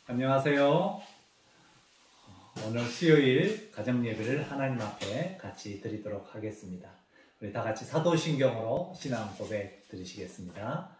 안녕하세요. 오늘 수요일 가정예배를 하나님 앞에 같이 드리도록 하겠습니다. 우리 다 같이 사도신경으로 신앙 고백 드리시겠습니다.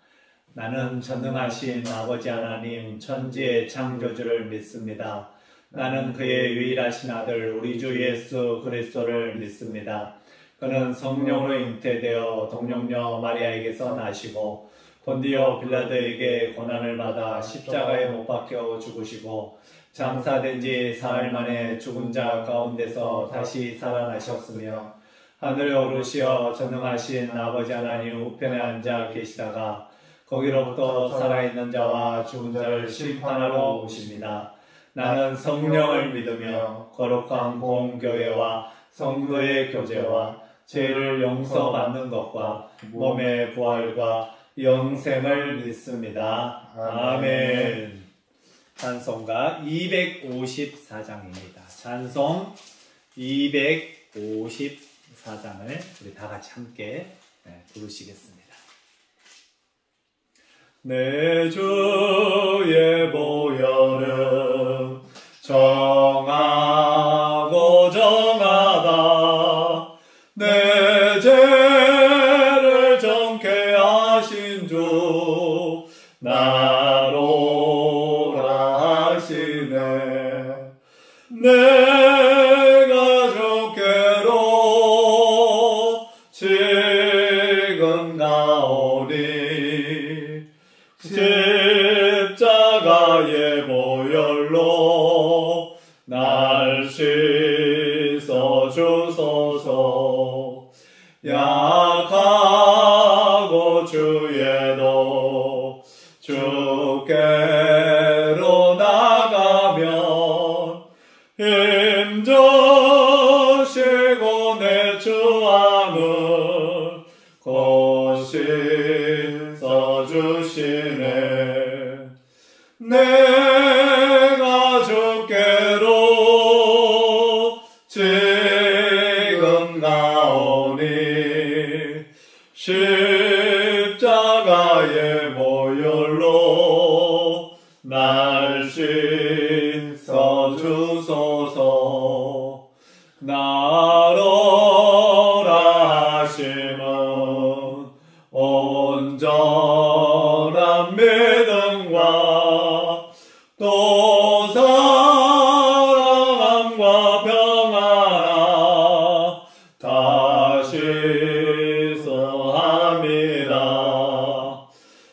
나는 전능하신 아버지 하나님 천지의 창조주를 믿습니다. 나는 그의 유일하신 아들 우리 주 예수 그리스도를 믿습니다. 그는 성령으로 잉태되어 동정녀 마리아에게서 나시고 본디오 빌라도에게 고난을 받아 십자가에 못 박혀 죽으시고 장사된 지 사흘 만에 죽은 자 가운데서 다시 살아나셨으며 하늘에 오르시어 전능하신 아버지 하나님 우편에 앉아 계시다가 거기로부터 살아있는 자와 죽은 자를 심판하러 오십니다. 나는 성령을 믿으며 거룩한 공교회와 성도의 교제와 죄를 용서받는 것과 몸의 부활과 영생을 믿습니다. 아멘. 찬송가 254장입니다. 찬송 254장을 우리 다 같이 함께 부르시겠습니다. 내 주의 보혈은 정하고 정하다. 내 죄를 정케 하신 주 나로라 하시네. 내가 주께로 지금 나오니 십자가의 보혈로 날 씻어 주소서. 약하고 주에도 주께로 나가면 힘주시고 내 주 안을 곧 씻어주시네. 내가 주께로 지금 나오니 십자가의 보혈로 날 씻어주소서. 나로라 하심은 온전한 믿음과 또 사랑함과 평안함 다시서 함이라.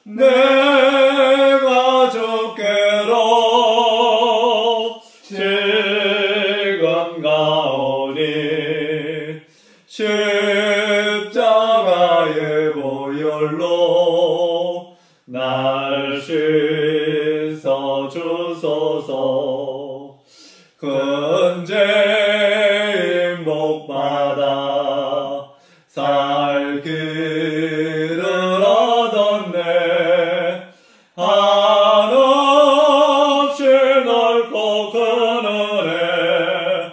내가 주께로 지금 가오니 십자가의 보혈로 날 씻어 주소서. 큰 죄인 복받아 살기를 얻었네. 한없이 넓고 큰 은혜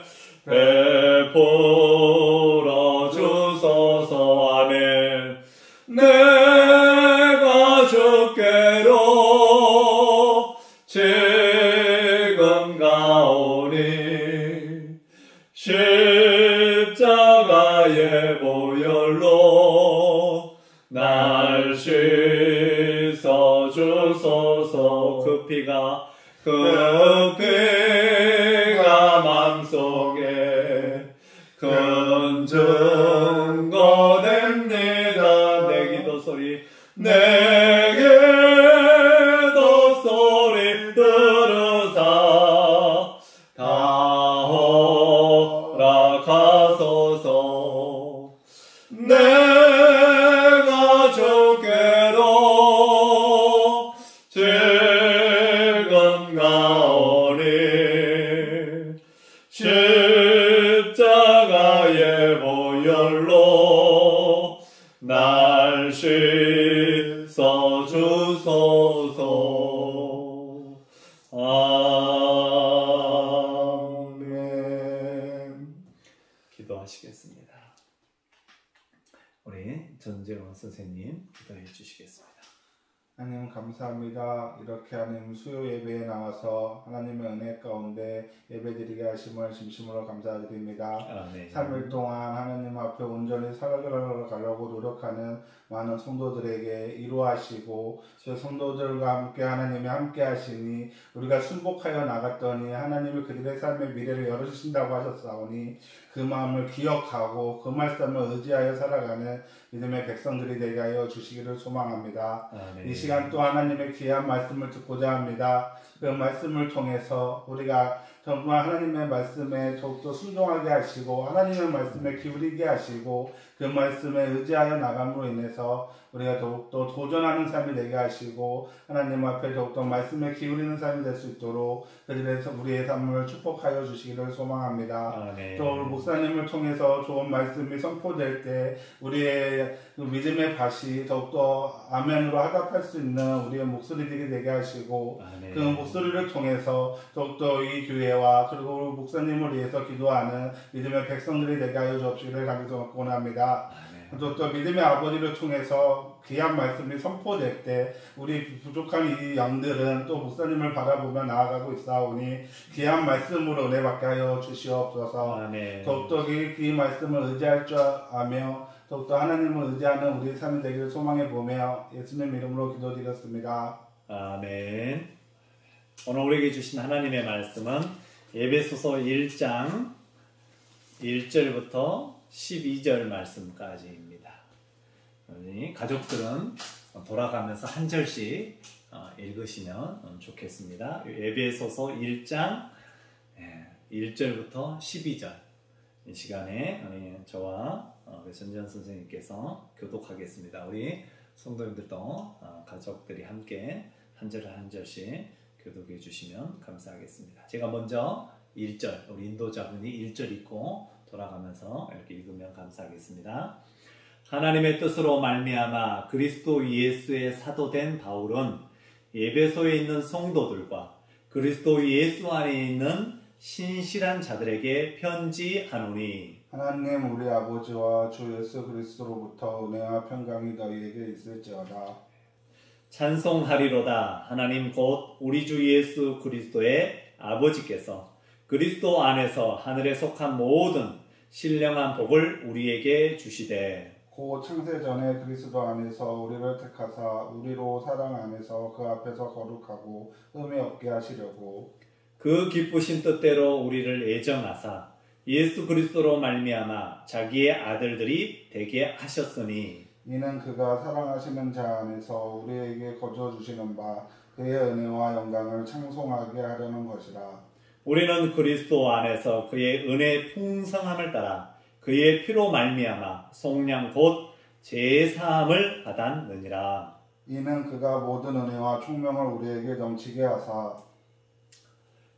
베풀어 주소서. 아멘. 내가 주께로 지금 가오니 십자가의 보혈로 날 씻어 주소서. 그 피가 맘속에 큰 증거 됩니다. 내 기도 소리 내 기도 소리 들으사 다 허락하소서. 내가 주께로 지금 가오니 십자가의 보혈로 날 씻어 주소서. 아멘. 기도하시겠습니다. 우리 전재원 선생님 기도해 주시겠습니다. 하나님 감사합니다. 이렇게 하나님 수요 예배에 나와서 하나님의 은혜 가운데 예배드리게 하심을 진심으로 감사드립니다. 3일 동안 하나님 앞에 온전히 살아가려고 노력하는 많은 성도들에게 이루하시고 그 성도들과 함께 하나님이 함께 하시니 우리가 순복하여 나갔더니 하나님이 그들의 삶의 미래를 열어주신다고 하셨사오니 그 마음을 기억하고 그 말씀을 의지하여 살아가는 믿음의 백성들이 되게 하여 주시기를 소망합니다. 이 시간 또 하나님의 귀한 말씀을 듣고자 합니다. 그 말씀을 통해서 우리가 정말 하나님의 말씀에 더욱더 순종하게 하시고 하나님의 말씀에 기울이게 하시고 그 말씀에 의지하여 나감으로 인해서 우리가 더욱더 도전하는 삶이 되게 하시고 하나님 앞에 더욱더 말씀에 기울이는 삶이 될 수 있도록 그들에서 우리의 삶을 축복하여 주시기를 소망합니다. 또 목사님을 통해서 좋은 말씀이 선포될 때 우리의 믿음의 밭이 더욱더 아멘으로 화답할 수 있는 우리의 목소리들이 되게 하시고 그 목소리를 통해서 더욱더 이 교회와 그리고 목사님을 위해서 기도하는 믿음의 백성들이 되게 하여 주시기를 간절히 원합니다. 또 믿음의 아버지를 통해서 귀한 말씀이 선포될 때 우리 부족한 이 양들은 또 목사님을 바라보며 나아가고 있사오니 귀한 말씀으로 은혜 받게 하여 주시옵소서. 더욱더 이 말씀을 의지할 줄 아며 더욱더 하나님을 의지하는 우리의 삶이 되기를 소망해 보며 예수님 이름으로 기도드렸습니다. 아멘. 오늘 우리에게 주신 하나님의 말씀은 에베소서 1장 1절부터 12절 말씀까지입니다. 가족들은 돌아가면서 한 절씩 읽으시면 좋겠습니다. 에베소서 1장 1절부터 12절 이 시간에 저와 전지현 선생님께서 교독하겠습니다. 우리 성도님들도 가족들이 함께 한 절 한 절씩 교독해 주시면 감사하겠습니다. 제가 먼저 1절, 우리 인도자분이 1절 읽고 돌아가면서 이렇게 읽으면 감사하겠습니다. 하나님의 뜻으로 말미암아 그리스도 예수의 사도된 바울은 에베소에 있는 성도들과 그리스도 예수 안에 있는 신실한 자들에게 편지하노니 하나님 우리 아버지와 주 예수 그리스도로부터 은혜와 평강이 너희에게 있을지어다. 찬송하리로다. 하나님 곧 우리 주 예수 그리스도의 아버지께서 그리스도 안에서 하늘에 속한 모든 신령한 복을 우리에게 주시되 곧 창세전에 그리스도 안에서 우리를 택하사 우리로 사랑 안에서 그 앞에서 거룩하고 흠이 없게 하시려고 그 기쁘신 뜻대로 우리를 애정하사 예수 그리스도로 말미암아 자기의 아들들이 되게 하셨으니 이는 그가 사랑하시는 자 안에서 우리에게 거저 주시는 바 그의 은혜와 영광을 창송하게 하려는 것이라. 우리는 그리스도 안에서 그의 은혜의 풍성함을 따라 그의 피로 말미암아 속량 곧 제사함을 받았느니라. 이는 그가 모든 은혜와 총명을 우리에게 넘치게 하사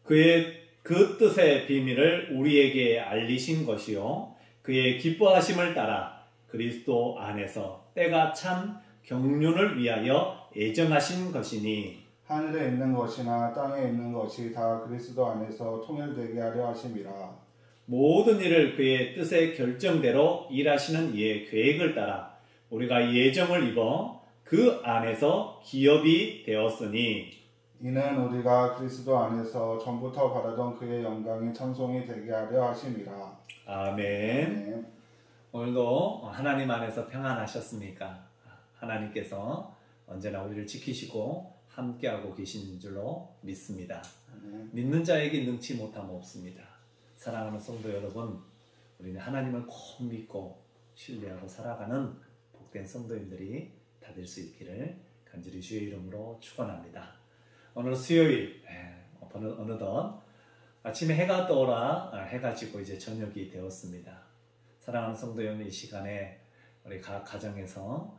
그의 그 뜻의 비밀을 우리에게 알리신 것이요 그의 기뻐하심을 따라 그리스도 안에서 때가 참 경륜을 위하여 예정하신 것이니 하늘에 있는 것이나 땅에 있는 것이 다 그리스도 안에서 통일되게 하려 하심이라. 모든 일을 그의 뜻의 결정대로 일하시는 이의 계획을 따라 우리가 예정을 입어 그 안에서 기업이 되었으니 이는 우리가 그리스도 안에서 전부터 바라던 그의 영광이 찬송이 되게 하려 하심이라. 아멘. 오늘도 하나님 안에서 평안하셨습니까? 하나님께서 언제나 우리를 지키시고 함께하고 계신 줄로 믿습니다. 믿는 자에게 능치 못함 없습니다. 사랑하는 성도 여러분, 우리는 하나님을 꼭 믿고 신뢰하고 살아가는 복된 성도님들이 다 될 수 있기를 간절히 주의 이름으로 축원합니다. 오늘 수요일 어느덧 아침에 해가 떠오라 해가 지고 이제 저녁이 되었습니다. 사랑하는 성도 여러분, 이 시간에 우리 각 가정에서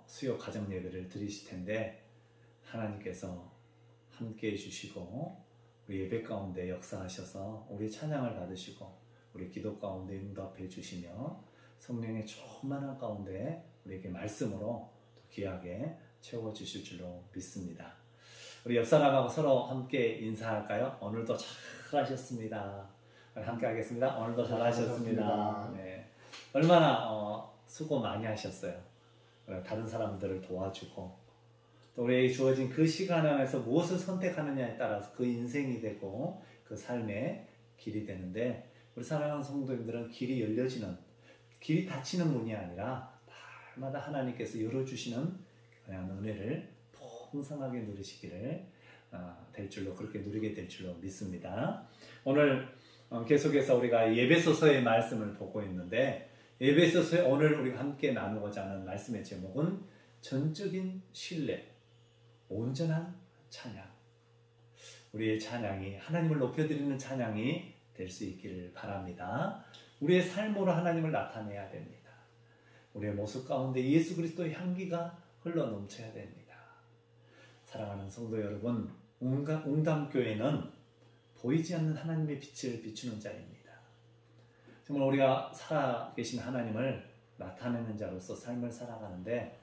수요 가정 예배를 드리실 텐데 하나님께서 함께 해주시고 우리 예배 가운데 역사하셔서 우리 찬양을 받으시고 우리 기도 가운데 응답해 주시며 성령의 충만한 가운데 우리에게 말씀으로 귀하게 채워주실 줄로 믿습니다. 우리 옆 사람하고 서로 함께 인사할까요? 오늘도 잘하셨습니다. 함께 하겠습니다. 오늘도 잘하셨습니다. 네. 얼마나 수고 많이 하셨어요. 다른 사람들을 도와주고 또 우리에게 주어진 그 시간 안에서 무엇을 선택하느냐에 따라서 그 인생이 되고 그 삶의 길이 되는데, 우리 사랑하는 성도님들은 길이 열려지는, 길이 닫히는 문이 아니라 날마다 하나님께서 열어주시는 그냥 은혜를 풍성하게 누리시기를 될 줄로, 그렇게 누리게 될 줄로 믿습니다. 오늘 계속해서 우리가 에베소서의 말씀을 보고 있는데, 에베소서에 오늘 우리가 함께 나누고자 하는 말씀의 제목은 전적인 신뢰, 온전한 찬양. 우리의 찬양이 하나님을 높여드리는 찬양이 될 수 있기를 바랍니다. 우리의 삶으로 하나님을 나타내야 됩니다. 우리의 모습 가운데 예수 그리스도의 향기가 흘러넘쳐야 됩니다. 사랑하는 성도 여러분, 웅담교회는 보이지 않는 하나님의 빛을 비추는 자입니다. 정말 우리가 살아계신 하나님을 나타내는 자로서 삶을 살아가는데,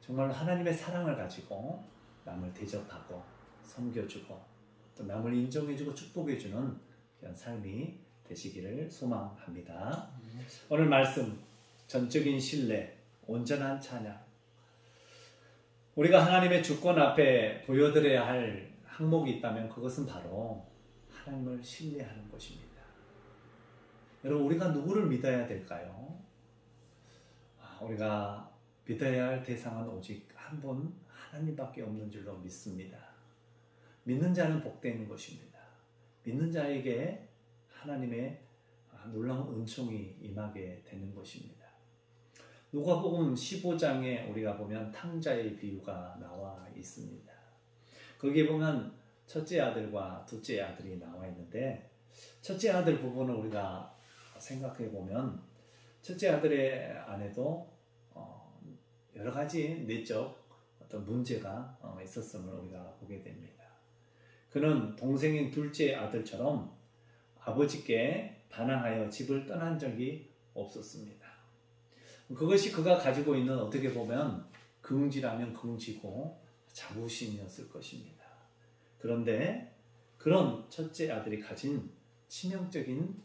정말 하나님의 사랑을 가지고 남을 대접하고 섬겨주고 또 남을 인정해주고 축복해주는 그런 삶이 되시기를 소망합니다. 오늘 말씀, 전적인 신뢰, 온전한 찬양. 우리가 하나님의 주권 앞에 보여드려야 할 항목이 있다면 그것은 바로 하나님을 신뢰하는 것입니다. 여러분, 우리가 누구를 믿어야 될까요? 우리가 믿어야 할 대상은 오직 한 분, 하나님밖에 없는 줄로 믿습니다. 믿는 자는 복되는 것입니다. 믿는 자에게 하나님의 놀라운 은총이 임하게 되는 것입니다. 누가복음 15장에 우리가 보면 탕자의 비유가 나와 있습니다. 거기에 보면 첫째 아들과 둘째 아들이 나와 있는데, 첫째 아들 부분을 우리가 생각해 보면 첫째 아들의 안에도 여러 가지 내적 어떤 문제가 있었음을 우리가 보게 됩니다. 그는 동생인 둘째 아들처럼 아버지께 반항하여 집을 떠난 적이 없었습니다. 그것이 그가 가지고 있는, 어떻게 보면 긍지라면 긍지고 자부심이었을 것입니다. 그런데 그런 첫째 아들이 가진 치명적인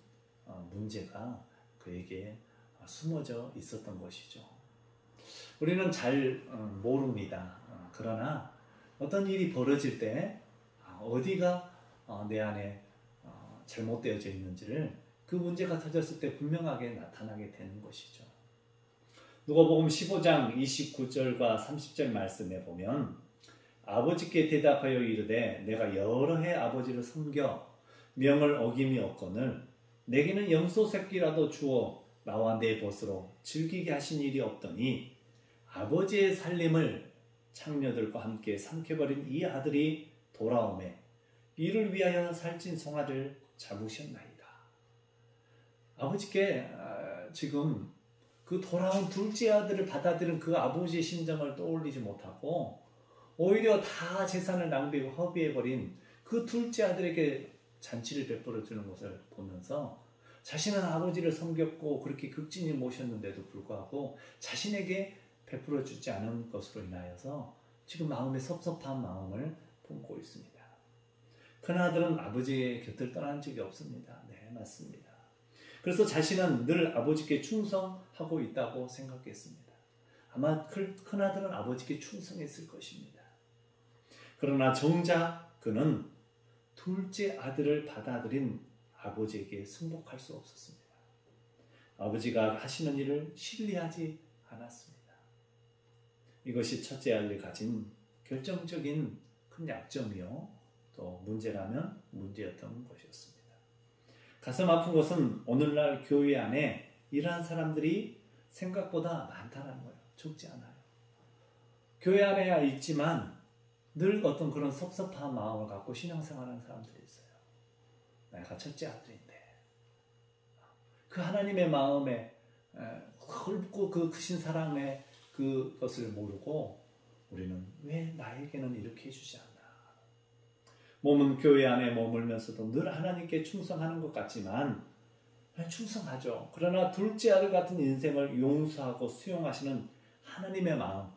문제가 그에게 숨어져 있었던 것이죠. 우리는 잘 모릅니다. 그러나 어떤 일이 벌어질 때 어디가 내 안에 잘못되어져 있는지를, 그 문제가 터졌을 때 분명하게 나타나게 되는 것이죠. 누가복음 15장 29절과 30절 말씀에 보면, 아버지께 대답하여 이르되 내가 여러 해 아버지를 섬겨 명을 어김이 없거늘 내게는 염소 새끼라도 주어 나와 내 벗으로 즐기게 하신 일이 없더니 아버지의 살림을 창녀들과 함께 삼켜버린 이 아들이 돌아오매 이를 위하여 살찐 송아지를 잡으셨나이다. 아버지께 지금 그 돌아온 둘째 아들을 받아들인 그 아버지의 심정을 떠올리지 못하고 오히려 다 재산을 낭비하고 허비해버린 그 둘째 아들에게 잔치를 베풀어 주는 것을 보면서, 자신은 아버지를 섬겼고 그렇게 극진히 모셨는데도 불구하고 자신에게 베풀어 주지 않은 것으로 인하여서 지금 마음에 섭섭한 마음을 품고 있습니다. 큰아들은 아버지의 곁을 떠난 적이 없습니다. 네, 맞습니다. 그래서 자신은 늘 아버지께 충성하고 있다고 생각했습니다. 아마 큰아들은 아버지께 충성했을 것입니다. 그러나 정작 그는 둘째 아들을 받아들인 아버지에게 승복할 수 없었습니다. 아버지가 하시는 일을 신뢰하지 않았습니다. 이것이 첫째 아들이 가진 결정적인 큰 약점이요, 또 문제라면 문제였던 것이었습니다. 가슴 아픈 것은 오늘날 교회 안에 이러한 사람들이 생각보다 많다는 거예요. 적지 않아요. 교회 안에 있지만 늘 어떤 그런 섭섭한 마음을 갖고 신앙생활하는 사람들이 있어요. 내가 첫째 아들인데 그 하나님의 마음에 넓고 그 크신 사랑의 그것을 모르고 우리는 왜 나에게는 이렇게 해주지 않나. 몸은 교회 안에 머물면서도 늘 하나님께 충성하는 것 같지만 충성하죠. 그러나 둘째 아들 같은 인생을 용서하고 수용하시는 하나님의 마음,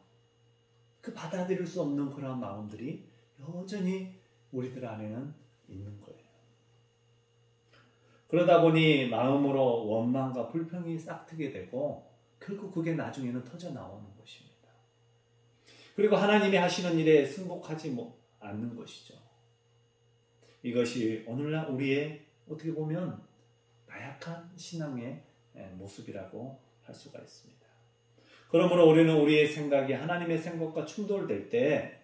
그 받아들일 수 없는 그런 마음들이 여전히 우리들 안에는 있는 거예요. 그러다 보니 마음으로 원망과 불평이 싹트게 되고 결국 그게 나중에는 터져 나오는 것입니다. 그리고 하나님이 하시는 일에 승복하지 않는 것이죠. 이것이 오늘날 우리의 어떻게 보면 나약한 신앙의 모습이라고 할 수가 있습니다. 그러므로 우리는 우리의 생각이 하나님의 생각과 충돌될 때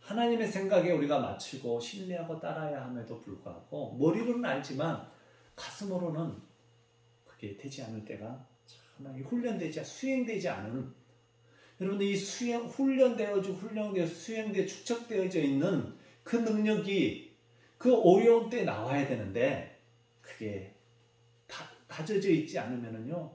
하나님의 생각에 우리가 맞추고 신뢰하고 따라야 함에도 불구하고 머리로는 알지만 가슴으로는 그게 되지 않을 때가 참 수행되지 않은, 여러분들 이 훈련되어 축적되어져 있는 그 능력이 그 어려운 때 나와야 되는데 그게 다져져 있지 않으면은요,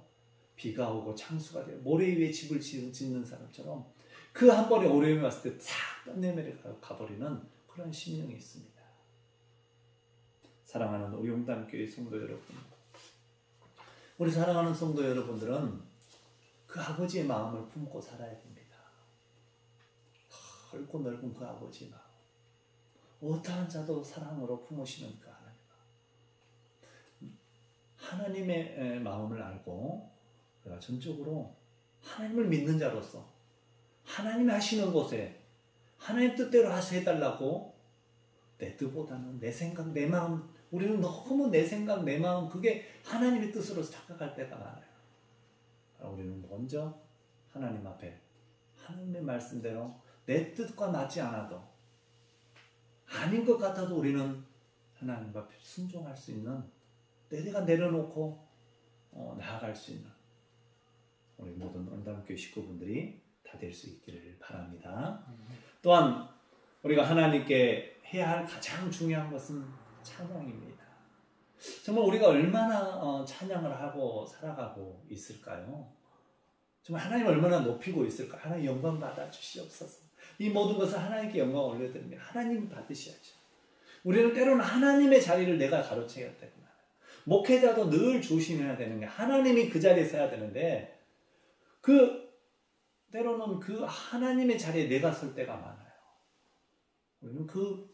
비가 오고 창수가 되어 모래 위에 집을 짓는 사람처럼 그 한 번에 어려움이 왔을 때 싹 끝내밀어 가버리는 그런 심령이 있습니다. 사랑하는 우영담교회 성도 여러분, 우리 사랑하는 성도 여러분들은 그 아버지의 마음을 품고 살아야 됩니다. 넓고 넓은 그 아버지의 마음, 어떠한 자도 사랑으로 품으시는 그 하나님의 마음을 알고 내가 전적으로 하나님을 믿는 자로서 하나님이 하시는 곳에 하나님 뜻대로 해달라고 내 뜻보다는 내 생각, 내 마음, 우리는 너무 내 생각, 내 마음, 그게 하나님의 뜻으로 착각할 때가 많아요. 우리는 먼저 하나님 앞에 하나님의 말씀대로 내 뜻과 맞지 않아도, 아닌 것 같아도 우리는 하나님 앞에 순종할 수 있는, 내가 내려놓고 나아갈 수 있는 우리 모든 언담교회 식구분들이 다 될 수 있기를 바랍니다. 또한 우리가 하나님께 해야 할 가장 중요한 것은 찬양입니다. 정말 우리가 얼마나 찬양을 하고 살아가고 있을까요? 정말 하나님 얼마나 높이고 있을까? 하나님 영광 받아 주시옵소서. 이 모든 것을 하나님께 영광 올려드리며 하나님 받으셔야죠. 우리는 때로는 하나님의 자리를 내가 가로채야 되구나. 목회자도 늘 조심해야 되는 게, 하나님이 그 자리에 서야 되는데 때로는 그 하나님의 자리에 내가 설 때가 많아요. 우리는 그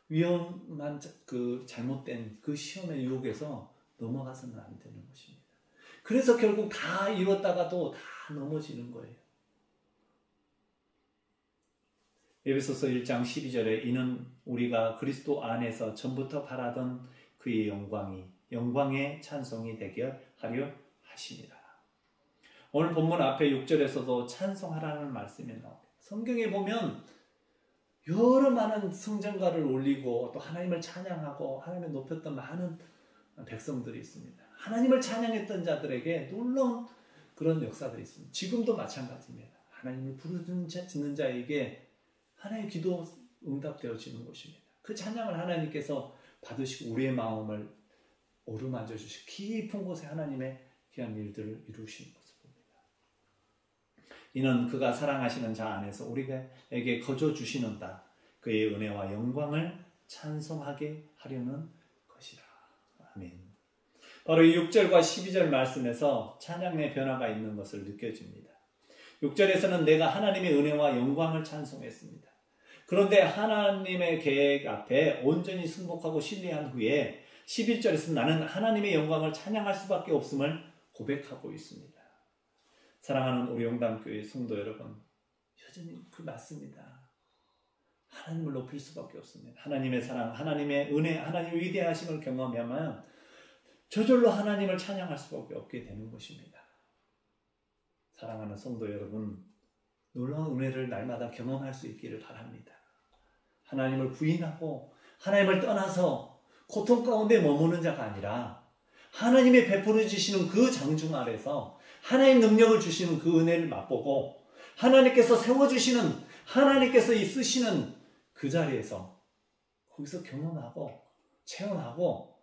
위험한 그 잘못된 그 시험의 유혹에서 넘어가서는 안 되는 것입니다. 그래서 결국 다 이뤘다가도 다 넘어지는 거예요. 에베소서 1장 12절에 이는 우리가 그리스도 안에서 전부터 바라던 그의 영광의 찬송이 되게 하려 하십니다. 오늘 본문 앞에 6절에서도 찬송하라는 말씀이 나옵니다. 성경에 보면 여러 많은 성전가를 올리고 또 하나님을 찬양하고 하나님을 높였던 많은 백성들이 있습니다. 하나님을 찬양했던 자들에게 놀라운 그런 역사들이 있습니다. 지금도 마찬가지입니다. 하나님을 부르는 짓는 자에게 하나님의 기도 응답되어지는 것입니다. 그 찬양을 하나님께서 받으시고 우리의 마음을 어루만져 주시고 깊은 곳에 하나님의 귀한 일들을 이루시는 것을 봅니다. 이는 그가 사랑하시는 자 안에서 우리에게 거저 주시는다. 그의 은혜와 영광을 찬송하게 하려는 것이라. 아멘. 바로 이 6절과 12절 말씀에서 찬양의 변화가 있는 것을 느껴집니다. 6절에서는 내가 하나님의 은혜와 영광을 찬송했습니다. 그런데 하나님의 계획 앞에 온전히 순복하고 신뢰한 후에 11절에서 나는 하나님의 영광을 찬양할 수밖에 없음을 고백하고 있습니다. 사랑하는 우리 영담교회 성도 여러분, 여전히 그 맞습니다. 하나님을 높일 수밖에 없습니다. 하나님의 사랑, 하나님의 은혜, 하나님의 위대하심을 경험하면 저절로 하나님을 찬양할 수밖에 없게 되는 것입니다. 사랑하는 성도 여러분, 놀라운 은혜를 날마다 경험할 수 있기를 바랍니다. 하나님을 부인하고 하나님을 떠나서 고통 가운데 머무는 자가 아니라 하나님이 베풀어 주시는 그 장중 아래서 하나님 능력을 주시는 그 은혜를 맛보고 하나님께서 세워주시는, 하나님께서 쓰시는 그 자리에서 거기서 경험하고 체험하고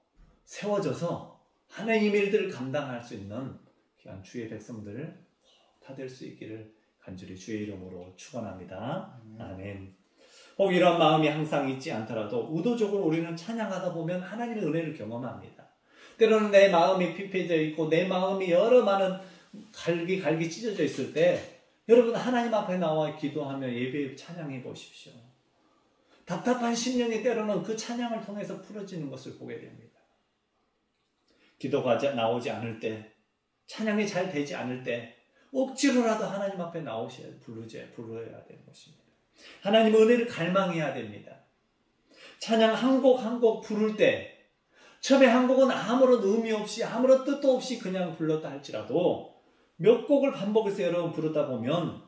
세워져서 하나님의 일들을 감당할 수 있는 귀한 주의 백성들을 다 될 수 있기를 간절히 주의 이름으로 축원합니다. 아멘. 혹 이런 마음이 항상 있지 않더라도 의도적으로 우리는 찬양하다 보면 하나님의 은혜를 경험합니다. 때로는 내 마음이 피폐져 있고 내 마음이 여러 많은 갈기 찢어져 있을 때 여러분 하나님 앞에 나와 기도하며 예배 찬양해 보십시오. 답답한 심령이 때로는 그 찬양을 통해서 풀어지는 것을 보게 됩니다. 기도가 나오지 않을 때, 찬양이 잘 되지 않을 때 억지로라도 하나님 앞에 부르어야 되는 것입니다. 하나님 은혜를 갈망해야 됩니다. 찬양 한 곡 한 곡 부를 때 처음에 한 곡은 아무런 의미 없이 아무런 뜻도 없이 그냥 불렀다 할지라도 몇 곡을 반복해서 여러분 부르다 보면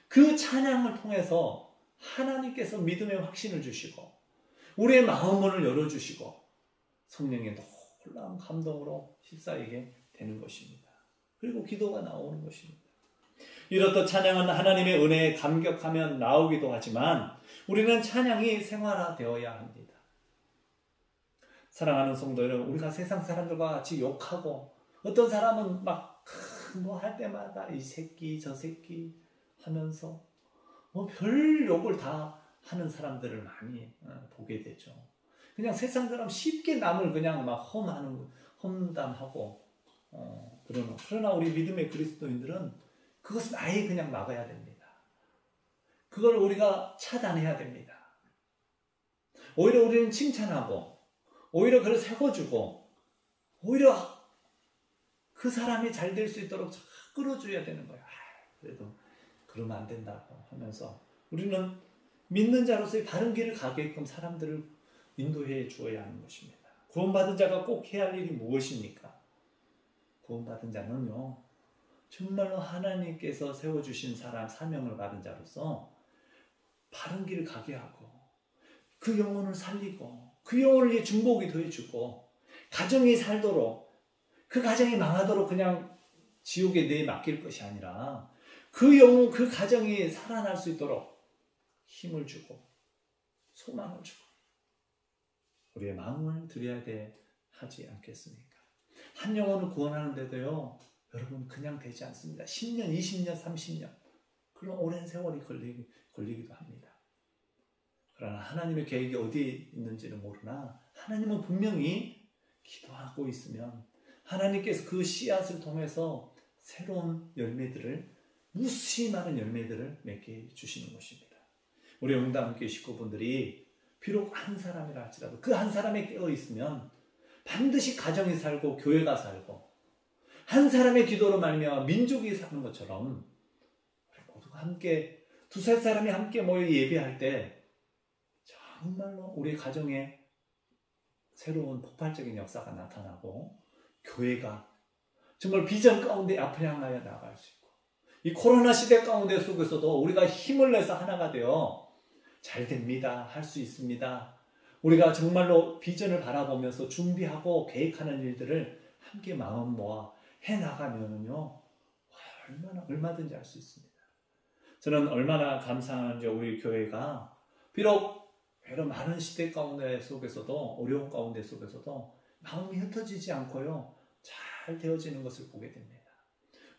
그 찬양을 통해서 하나님께서 믿음의 확신을 주시고 우리의 마음문을 열어주시고 성령의 놀라운 감동으로 휩싸이게 되는 것입니다. 그리고 기도가 나오는 것입니다. 이렇듯 찬양은 하나님의 은혜에 감격하면 나오기도 하지만 우리는 찬양이 생활화되어야 합니다. 사랑하는 성도 여러분, 우리가 세상 사람들과 같이 욕하고 어떤 사람은 막 뭐 할 때마다 이 새끼 저 새끼 하면서 뭐 별 욕을 다 하는 사람들을 많이 보게 되죠. 그냥 세상 사람 쉽게 남을 그냥 막 험담하고 그러나 우리 믿음의 그리스도인들은 그것은 아예 그냥 막아야 됩니다. 그걸 우리가 차단해야 됩니다. 오히려 우리는 칭찬하고 오히려 그걸 세워주고 오히려 그 사람이 잘 될 수 있도록 끌어줘야 되는 거예요. 그래도 그러면 안 된다고 하면서 우리는 믿는 자로서의 바른 길을 가게끔 사람들을 인도해 주어야 하는 것입니다. 구원받은 자가 꼭 해야 할 일이 무엇입니까? 구원받은 자는요, 정말로 하나님께서 세워주신 사명을 받은 자로서 바른 길을 가게 하고 그 영혼을 살리고 그 영혼을 위해 중보기도 해주고 가정이 살도록 그 가정이 망하도록 그냥 지옥에 내맡길 것이 아니라 그 영혼, 그 가정이 살아날 수 있도록 힘을 주고 소망을 주고 우리의 마음을 드려야 하지 않겠습니까? 한 영혼을 구원하는데도요, 여러분 그냥 되지 않습니다. 10년, 20년, 30년 그런 오랜 세월이 걸리기도 합니다. 그러나 하나님의 계획이 어디에 있는지는 모르나 하나님은 분명히 기도하고 있으면 하나님께서 그 씨앗을 통해서 새로운 열매들을, 무수히 많은 열매들을 맺게 해주시는 것입니다. 우리 영담교회 식구분들이 비록 한 사람이라 할지라도 그 한 사람에 깨어있으면 반드시 가정이 살고 교회가 살고 한 사람의 기도로 말미암아 민족이 사는 것처럼 우리 모두가 함께 두세 사람이 함께 모여 예배할 때 정말로 우리 가정에 새로운 폭발적인 역사가 나타나고 교회가 정말 비전 가운데 앞을 향하여 나아갈 수 있고 이 코로나 시대 가운데 속에서도 우리가 힘을 내서 하나가 되어 잘 됩니다. 할 수 있습니다. 우리가 정말로 비전을 바라보면서 준비하고 계획하는 일들을 함께 마음 모아 해나가면요 얼마든지 할 수 있습니다. 저는 얼마나 감사한지 우리 교회가 비록 여러 많은 시대 가운데 속에서도 어려운 가운데 속에서도 마음이 흩어지지 않고요 잘 되어지는 것을 보게 됩니다.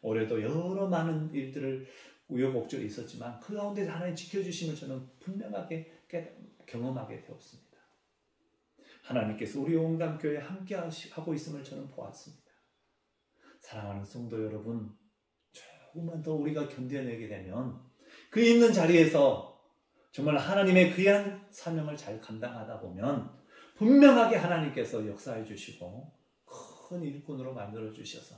올해도 여러 많은 일들을 우여곡절이 있었지만 그 가운데 하나님 지켜주심을 저는 분명하게 경험하게 되었습니다. 하나님께서 우리 용담교회에 함께 하고 있음을 저는 보았습니다. 사랑하는 성도 여러분, 조금만 더 우리가 견뎌내게 되면 그 있는 자리에서 정말 하나님의 귀한 사명을 잘 감당하다 보면 분명하게 하나님께서 역사해 주시고 큰 일꾼으로 만들어 주셔서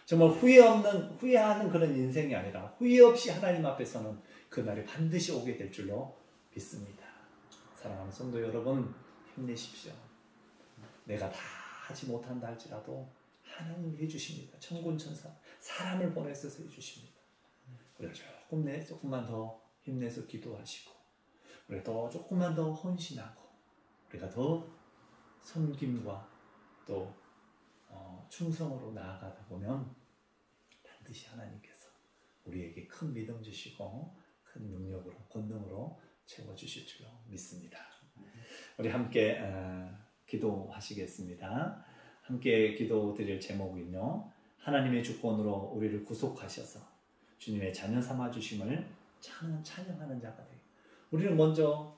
정말 후회하는 그런 인생이 아니라 후회 없이 하나님 앞에서는 그날이 반드시 오게 될 줄로 믿습니다. 사랑하는 성도 여러분, 힘내십시오. 내가 다 하지 못한다 할지라도 하나님이 해주십니다. 천군천사 사람을 보내서 해주십니다. 우리가 조금만 더 힘내서 기도하시고 우리가 더 조금만 더 헌신하고 우리가 더 섬김과 또 충성으로 나아가다 보면 반드시 하나님께서 우리에게 큰 믿음 주시고 큰 능력으로 권능으로 채워주실 줄로 믿습니다. 우리 함께 기도하시겠습니다. 함께 기도드릴 제목은요, 하나님의 주권으로 우리를 구속하셔서 주님의 자녀 삼아주심을 찬양하는 자가 되고 우리는 먼저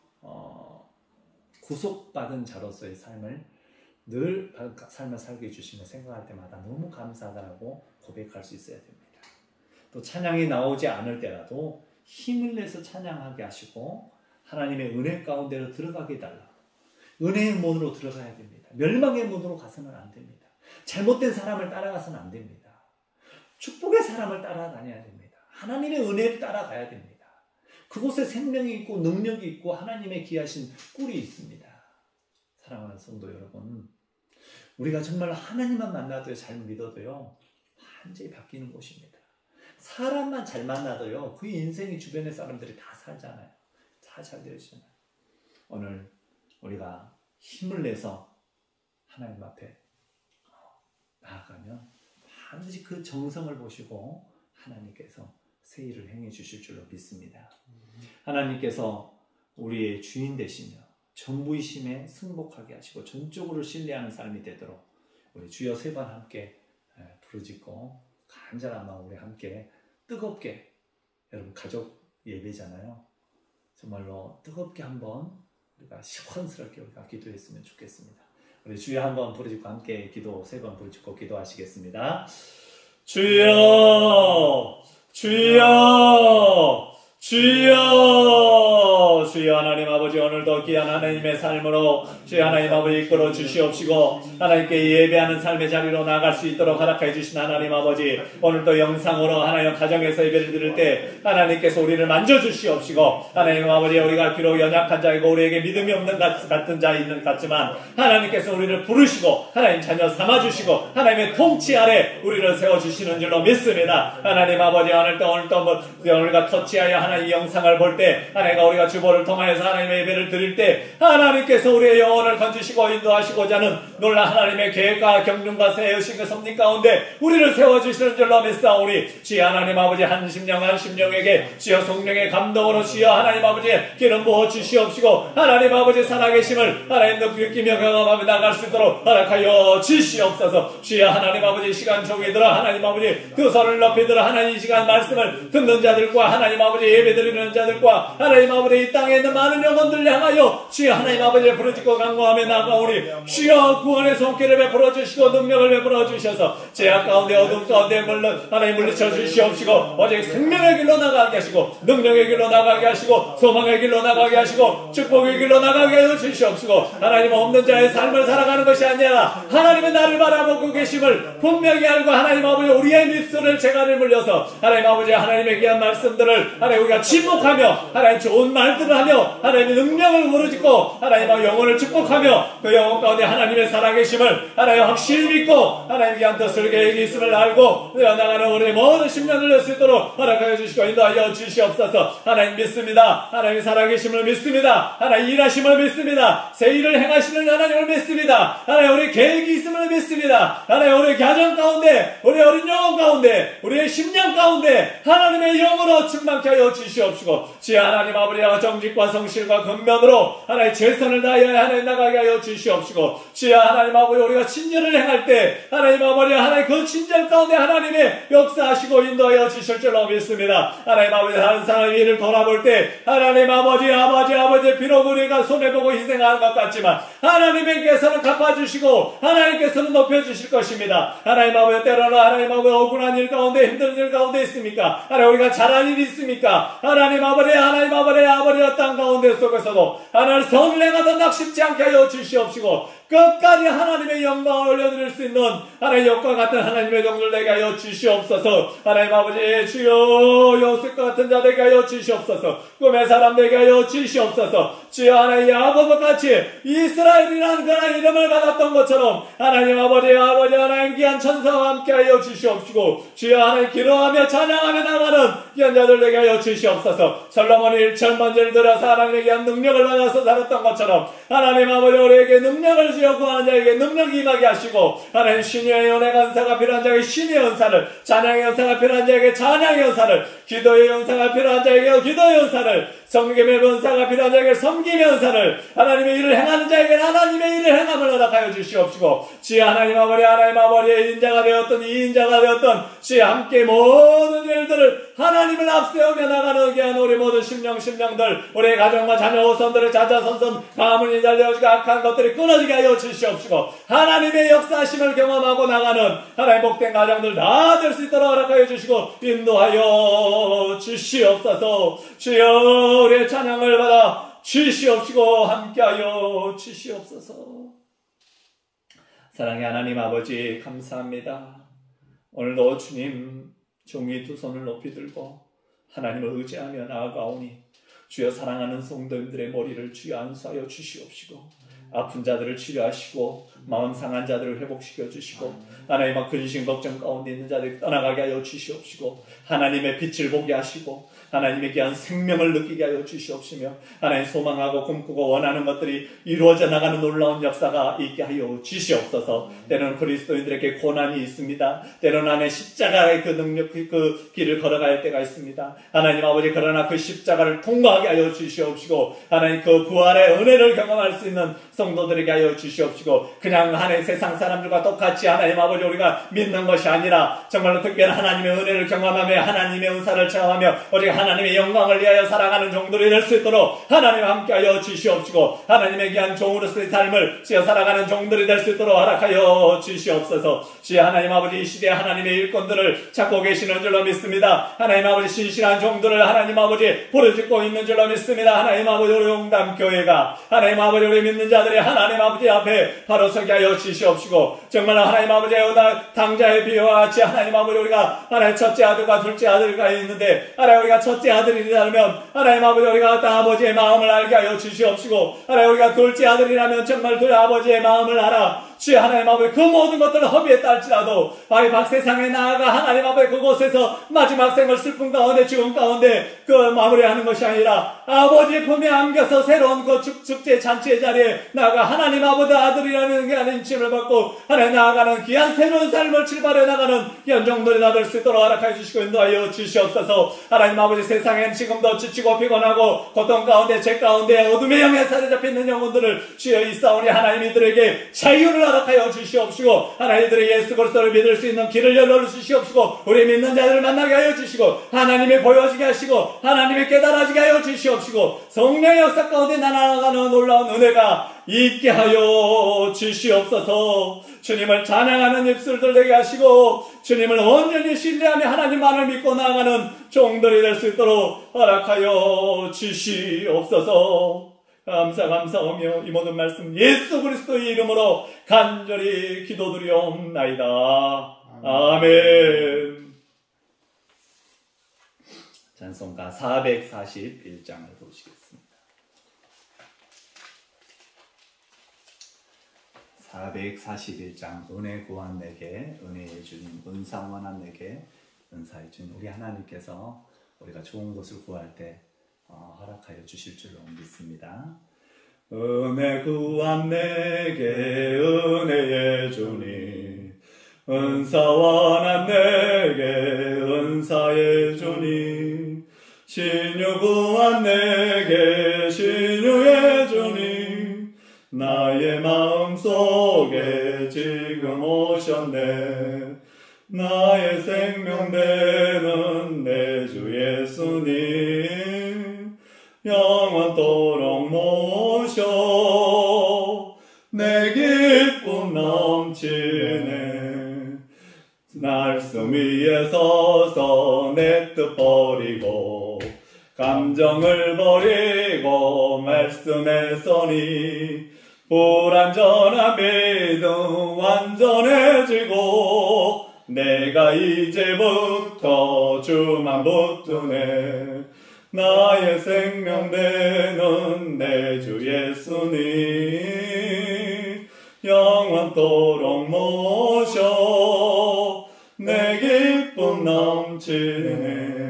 구속받은 자로서의 삶을 늘 삶을 살게 해주시며 생각할 때마다 너무 감사하다고 고백할 수 있어야 됩니다. 또 찬양이 나오지 않을 때라도 힘을 내서 찬양하게 하시고 하나님의 은혜 가운데로 들어가게 해달라고 은혜의 문으로 들어가야 됩니다. 멸망의 문으로 가서는 안 됩니다. 잘못된 사람을 따라가서는 안 됩니다. 축복의 사람을 따라다녀야 됩니다. 하나님의 은혜를 따라가야 됩니다. 그곳에 생명이 있고 능력이 있고 하나님의 귀하신 꿀이 있습니다. 사랑하는 성도 여러분, 우리가 정말 하나님만 만나도 잘 믿어도요 완전히 바뀌는 곳입니다. 사람만 잘 만나도요 그 인생이 주변의 사람들이 다 살잖아요. 다 잘 되어지잖아요. 오늘 우리가 힘을 내서 하나님 앞에 나아가면 반드시 그 정성을 보시고 하나님께서 새 일을 행해 주실 줄로 믿습니다. 하나님께서 우리의 주인 되시며 전부이심에 승복하게 하시고 전적으로 신뢰하는 삶이 되도록 우리 주여 세 번 함께 부르짖고 간절한 마음 우리 함께 뜨겁게, 여러분 가족 예배잖아요. 정말로 뜨겁게 한번 우리가 시원스럽게 우리가 기도했으면 좋겠습니다. 우리 주여 한번 부르짖고 함께 기도 세 번 부르짖고 기도하시겠습니다. 주여, 주여, 주여, 주여. 하나님 아버지, 오늘도 귀한 하나님의 삶으로 주여 하나님 아버지 이끌어 주시옵시고 하나님께 예배하는 삶의 자리로 나아갈 수 있도록 허락해 주신 하나님 아버지, 오늘도 영상으로 하나님 가정에서 예배를 드릴 때 하나님께서 우리를 만져주시옵시고 하나님 아버지, 우리가 비록 연약한 자이고 우리에게 믿음이 없는 같은 자인 같지만 하나님께서 우리를 부르시고 하나님 자녀 삼아주시고 하나님의 통치 아래 우리를 세워주시는 줄로 믿습니다. 하나님 아버지, 오늘도 우리가 터치하여 하나님 이 영상을 볼 때 하나님과 우리가 주보를 통하여서 하나님의 예배를 드릴 때 하나님께서 우리의 영혼을 건지시고 인도하시고자 하는 놀라운 하나님의 계획과 경륜과 세우신 그 섭리 가운데 우리를 세워주시는 줄로 믿사오니 주여 하나님 아버지, 한 심령에게 주여 성령의 감동으로 주여 하나님 아버지 기름 부어 주시옵시고 하나님 아버지 살아계심을 하나님 느끼며 경험하며 나갈 수 있도록 허락하여 주시옵소서. 주여 하나님 아버지 시간 종이 들어 하나님 아버지 그 손을 높이 들어 하나님 이 시간 말씀을 듣는 자들과 하나님 아버지 예배드리는 자들과 하나님 아버지 이 땅에 있는 많은 영혼들 향하여 주여 하나님 아버지를 부르짖고 간구하며 나가오니 주여 구원의 손길을 베풀어 주시고 능력을 베풀어 주셔서 죄악 가운데 어둠 가운데 하나님 물리쳐 주시옵시고 오직 생명의 길로 나가게 하시고 능력의 길로 나가게 하시고 소망의 길로 나가게 하시고 축복의 길로 나가게 하여 주시옵시고 하나님 없는 자의 삶을 살아가는 것이 아니라 하나님의 나를 바라보고 계심을 분명히 알고 하나님 아버지 우리의 입술을 재갈을 물려서 하나님 아버지 하나님의 귀한 말씀들을 하나님 우리가 침묵하며 하나님 좋은 말들을 하며 하나님의 능력을 부르짖고 하나님 영혼을 축복하며 그 영혼 가운데 하나님의 살아계심을 하나님 확실히 믿고 하나님 귀한 뜻을 계획이 있음을 알고 나가는 우리의 모든 심령을 낼 수 있도록 허락하여 주시고 인도하여 주시옵소서. 하나님 믿습니다. 하나님 살아계심을 믿습니다. 하나님 일하심을 믿습니다. 새 일을 행하시는 하나님을 믿습니다. 하나님 우리 계획이 있음을 믿습니다. 하나님 우리 가정 가운데 우리 어린 영혼 가운데 우리의 심령 가운데 하나님의 영으로 충만케 하여 주시옵시고 주여 하나님 아버지와 정직과 성실과 근면으로 하나님 최선을 다하여 하나님 나가게 하여 주시옵시고 주여 하나님 아버지 우리가 친절을 행할 때 하나님 아버지 하나님 그 친절 가운데 하나님의 역사하시고 인도하여 주실 줄로 믿습니다. 하나님 아버지 다른 사람의 일을 돌아볼 때 하나님 아버지 비록 우리가 손해보고 희생하는 것 같지만 하나님께서는 갚아주시고 하나님께서는 높여주실 것입니다. 하나님 아버지 때로는 하나님 아버지 억울한 일 가운데 힘든 일 가운데 있습니까? 하나님 우리가 잘한 일이 있습니까? 하나님 아버지 땅 가운데 속에서도 하나님 선을 행하던 낙심치 않게 하여 주시옵시고 끝까지 하나님의 영광을 올려드릴 수 있는 하나님 영과 같은 하나님의 종들 되게 하여 주시옵소서. 하나님 아버지 주여 요셉과 같은 자 되게 하여 주시옵소서. 꿈의 사람 되게 하여 주시옵소서. 주여 하나님 야곱과 같이 이스라엘이라는 그런 이름을 받았던 것처럼 하나님 아버지 하나님 귀한 천사와 함께 하여 주시옵시고 주여 하나님 기도하며 찬양하며 나가는 귀한 자들 되게 하여 주시옵소서. 솔로몬이 일천번제를 들어서 하나님의 귀한 능력을 받아서 살았던 것처럼 하나님 아버지 우리에게 능력을 주여 구하는 자에게 능력이 임하게 하시고 하나님 신의 연의 은사가 필요한 자에게 신의 은사를, 찬양의 은사가 필요한 자에게 찬양의 은사를, 기도의 은사가 필요한 자에게 기도의 은사를, 섬김의 은사가 필요한 자에게 섬김의 은사를, 하나님의 일을 행하는 자에게 하나님의 일을 행함을 허락하여 주시옵시고 주여 하나님 아버지의 인자가 되었던 이인자가 되었던 주여 함께 모든 일들을 하나님을 앞세우며 나가는 귀한 우리 모든 심령들 우리의 가정과 자녀 후손들의 자자손손 가문이 잘되어지고 악한 것들이 끊어지게 하여 주시옵시고 하나님의 역사하심을 경험하고 나가는 하나님 복된 가정들 다 될 수 있도록 허락하여 주시고 인도하여 주시옵소서. 주여 우리의 찬양을 받아 주시옵시고 함께하여 주시옵소서. 사랑의 하나님 아버지 감사합니다. 오늘도 주님 종이 두 손을 높이 들고 하나님을 의지하며 나아가오니 주여 사랑하는 성도님들의 머리를 주여 안수하여 주시옵시고 아픈 자들을 치료하시고 마음 상한 자들을 회복시켜 주시고 하나님의 근심 걱정 가운데 있는 자들 떠나가게 하여 주시옵시고 하나님의 빛을 보게 하시고 하나님의 귀한 생명을 느끼게 하여 주시옵시며 하나님 소망하고 꿈꾸고 원하는 것들이 이루어져 나가는 놀라운 역사가 있게 하여 주시옵소서. 때로는 그리스도인들에게 고난이 있습니다. 때로는 하나님 십자가의 그 능력 그 길을 걸어갈 때가 있습니다. 하나님 아버지 그러나 그 십자가를 통과하게 하여 주시옵시고 하나님 그 부활의 은혜를 경험할 수 있는 성도들에게 하여 주시옵시고 그냥 하나님 세상 사람들과 똑같이 하나님 아버지 우리가 믿는 것이 아니라 정말로 특별한 하나님의 은혜를 경험하며 하나님의 은사를 체험하며 우리가 하나님의 영광을 위하여 살아가는 종들이 될 수 있도록 하나님과 함께하여 주시옵시고 하나님의 귀한 종으로서의 삶을 지어 살아가는 종들이 될 수 있도록 허락하여 주시옵소서. 주여 하나님 아버지 이 시대에 하나님의 일꾼들을 찾고 계시는 줄로 믿습니다. 하나님 아버지 신실한 종들을 하나님 아버지 부르짖고 있는 줄로 믿습니다. 하나님 아버지 우리 용담교회가 하나님 아버지 우리 믿는 자들이 하나님 아버지 앞에 바로 서게 하여 주시옵시고 정말 하나님 아버지 당자의 비유와 같이 하나님 아버지 우리가 하나님 첫째 아들과 둘째 아들과 있는데 하나님 우리가 첫째 아들이라면 하나님 아버지 우리가 아버지의 마음을 알게 하여 주시옵시고 하나님 우리가 둘째 아들이라면 정말 그 아버지의 마음을 알아 주여 하나님 아버지 그 모든 것들을 허비했다 할지라도 박 세상에 나아가 하나님 아버지 그곳에서 마지막 생을 슬픔 가운데 죽음 가운데 그 마무리하는 것이 아니라 아버지의 품에 안겨서 새로운 그 축제 잔치의 자리에 나아가 하나님 아버지 아들이라는 게 하나님 칭을 받고 하나님 나아가는 귀한 새로운 삶을 출발해 나가는 귀한 종들이 다 될 수 있도록 허락해 주시고 인도하여 주시옵소서. 하나님 아버지 세상엔 지금도 지치고 피곤하고 고통 가운데 죄 가운데 어둠의 영에 사로잡혀 있는 영혼들을 주여 있사오니 하나님 이들에게 자유를 허락하여 주시옵시고 하나님 이들의 예수 그리스도를 믿을 수 있는 길을 열어 주시옵시고 우리 믿는 자들을 만나게 하여 주시고 하나님의 보여지게 하시고 하나님의 깨달아지게 하여 주시옵시고 성령의 역사 가운데 나아가는 놀라운 은혜가 있게 하여 주시옵소서. 주님을 찬양하는 입술들 되게 하시고 주님을 온전히 신뢰하며 하나님만을 믿고 나아가는 종들이 될 수 있도록 허락하여 주시옵소서. 감사하며 이 모든 말씀 예수 그리스도의 이름으로 간절히 기도드리옵나이다. 아멘. 찬송가 441장을 보시겠습니다. 441장 은혜 구한 내게 은혜의 주님 은사 원한 내게 은사의 주님 우리 하나님께서 우리가 좋은 것을 구할 때 허락하여 주실 줄로 믿습니다. 은혜 구한 내게 은혜의 주님 은사 원한 내게 은사의 주님 신유 구한 내게 신유의 주님 나의 마음속에 지금 오셨네 나의 생명 되는 내 주 예수님 영원토록 모셔 내 기쁨 넘치네 말씀 위에 서서 내 뜻 버리고 감정을 버리고 말씀에 서니 불완전한 믿음 완전해지고 내가 이제부터 주만 붙드네 나의 생명 되는 내 주 예수님 영원토록 모셔 내 기쁨 넘치네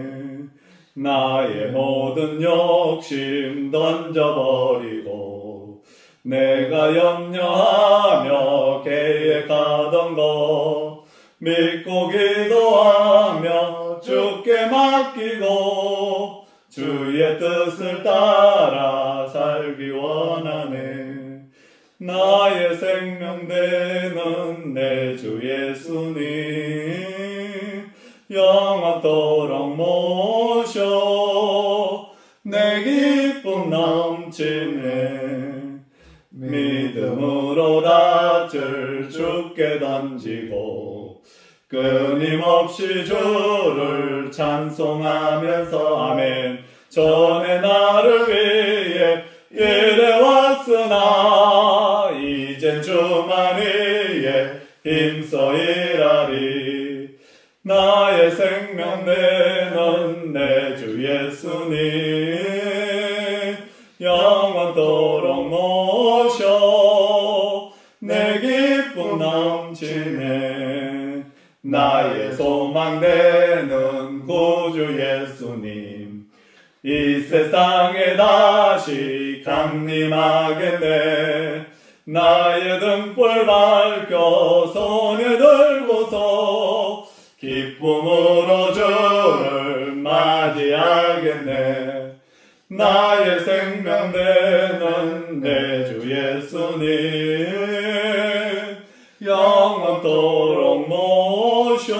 나의 모든 욕심 던져버리고 내가 염려하며 계획하던 것 믿고 기도하며 주께 맡기고 주의 뜻을 따라 살기 원하네 나의 생명 되는 내 주 예수님 영원토록 모셔 내 기쁨 넘치네 믿음으로 닻을 주께 던지고 끊임없이 주를 찬송하면서 아멘 전에 나를 위해 일해왔으나 이젠 주만 위해 힘써 일하리 나의 생명 되는 내 주 예수님 영원토록 모셔 내 기쁨 넘치네 나의 소망 되는 구주 예수님 이 세상에 다시 강림하겠네 나의 등불 밝혀 손에 들고서 기쁨으로 주를 맞이하겠네 나의 생명 되는 내 주 예수님 영원토록 모셔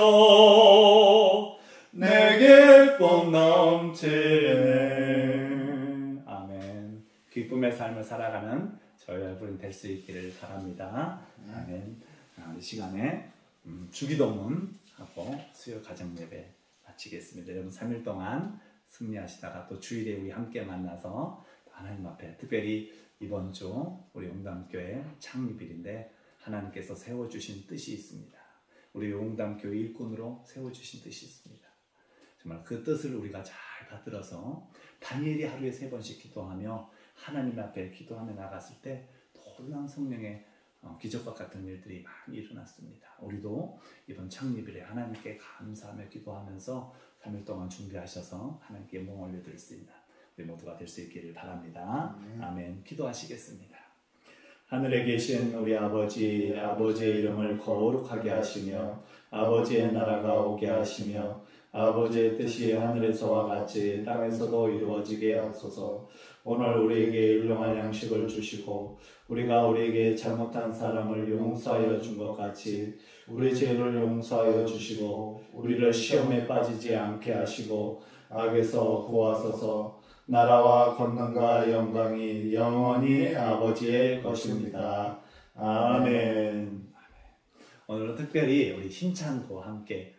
내 기쁨 넘치네. 아멘. 기쁨의 삶을 살아가는 저희 여러분이 될 수 있기를 바랍니다. 아멘. 이 시간에 주기도문 하고 수요 가정 예배 마치겠습니다. 여러분 3일 동안 승리하시다가 또 주일에 우리 함께 만나서 하나님 앞에 특별히 이번 주 우리 용담교회 창립일인데 하나님께서 세워주신 뜻이 있습니다. 우리 용담교회 일꾼으로 세워주신 뜻이 있습니다. 정말 그 뜻을 우리가 잘 받들어서 다니엘이 하루에 3번씩 기도하며 하나님 앞에 기도하며 나갔을 때 놀라운 성령의 기적과 같은 일들이 많이 일어났습니다. 우리도 이번 창립일에 하나님께 감사하며 기도하면서 3일 동안 준비하셔서 하나님께 영광 올려드릴 수 있는 우리 모두가 될 수 있기를 바랍니다. 아멘. 기도하시겠습니다. 하늘에 계신 우리 아버지, 아버지의 이름을 거룩하게 하시며 아버지의 나라가 오게 하시며 아버지의 뜻이 하늘에서와 같이 땅에서도 이루어지게 하소서. 오늘 우리에게 일용할 양식을 주시고 우리가 우리에게 잘못한 사람을 용서하여 준 것 같이 우리 죄를 용서하여 주시고 우리를 시험에 빠지지 않게 하시고 악에서 구하소서. 나라와 권능과 영광이 영원히 아버지의 것입니다. 아멘. 오늘은 특별히 우리 힘찬과 함께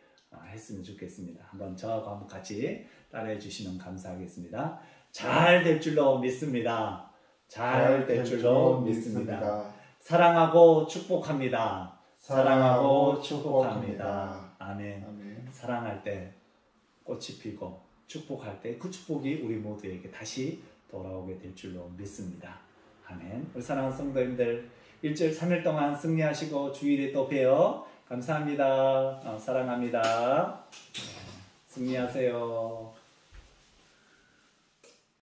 했으면 좋겠습니다. 한번 저하고 한번 같이 따라해 주시면 감사하겠습니다. 잘 될 줄로 믿습니다. 잘 될 줄로 믿습니다. 사랑하고 축복합니다. 사랑하고 축복합니다. 아멘. 아멘. 사랑할 때 꽃이 피고 축복할 때 그 축복이 우리 모두에게 다시 돌아오게 될 줄로 믿습니다. 아멘. 우리 사랑하는 성도님들 일주일 3일 동안 승리하시고 주일에 또 봬요. 감사합니다. 사랑합니다. 승리하세요.